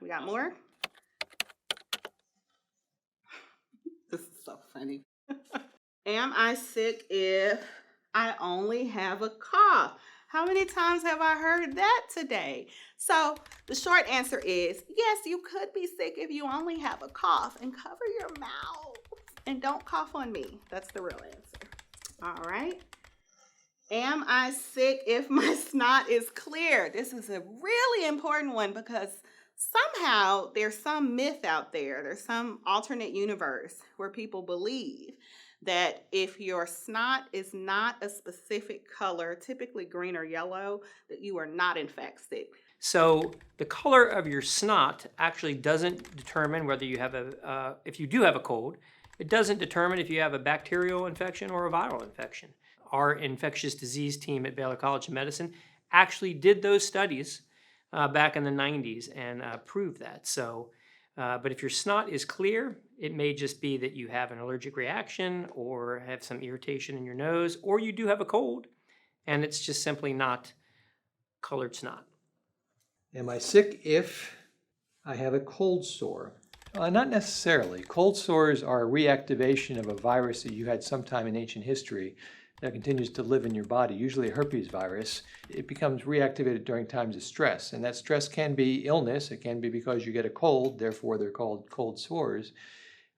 We got more? This is so funny. Am I sick if I only have a cough? How many times have I heard that today? So the short answer is yes, you could be sick if you only have a cough, and cover your mouth and don't cough on me. That's the real answer. All right. Am I sick if my snot is clear? This is a really important one because somehow there's some myth out there. There's some alternate universe where people believe that if your snot is not a specific color, typically green or yellow, that you are not in fact sick. So the color of your snot actually doesn't determine whether you have if you do have a cold. It doesn't determine if you have a bacterial infection or a viral infection. Our infectious disease team at Baylor College of Medicine actually did those studies back in the 90s and proved that. So, but if your snot is clear, it may just be that you have an allergic reaction or have some irritation in your nose, or you do have a cold, and it's just simply not colored snot. Am I sick if I have a cold sore? Not necessarily. Cold sores are a reactivation of a virus that you had sometime in ancient history that continues to live in your body, usually a herpes virus. It becomes reactivated during times of stress, and that stress can be illness. It can be because you get a cold, therefore they're called cold sores.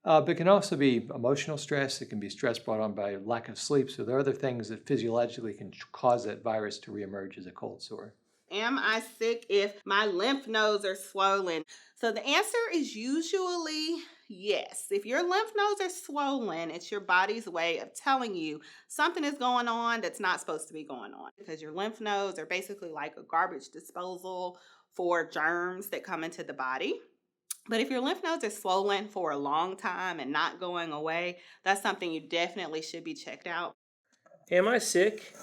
But it can also be emotional stress. It can be stress brought on by lack of sleep. So there are other things that physiologically can cause that virus to reemerge as a cold sore. Am I sick if my lymph nodes are swollen? So the answer is usually yes. If your lymph nodes are swollen, it's your body's way of telling you something is going on that's not supposed to be going on, because your lymph nodes are basically like a garbage disposal for germs that come into the body. But if your lymph nodes are swollen for a long time and not going away, that's something you definitely should be checked out. Am I sick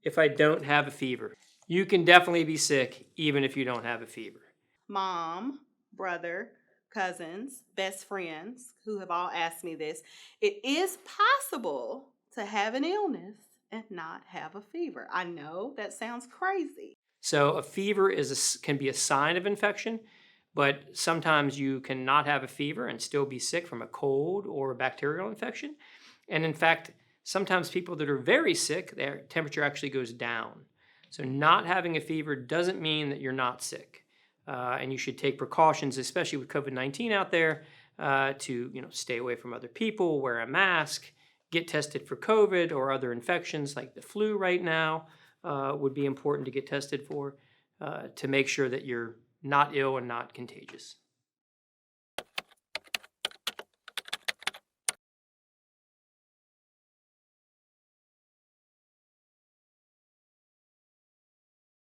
if I don't have a fever? You can definitely be sick even if you don't have a fever. Mom, brother, cousins, best friends who have all asked me this. It is possible to have an illness and not have a fever. I know that sounds crazy. So a fever can be a sign of infection, but sometimes you can not have a fever and still be sick from a cold or a bacterial infection. And in fact, sometimes people that are very sick, their temperature actually goes down. So not having a fever doesn't mean that you're not sick. And you should take precautions, especially with COVID-19 out there, to stay away from other people, wear a mask, get tested for COVID or other infections like the flu right now would be important to get tested for to make sure that you're not ill and not contagious.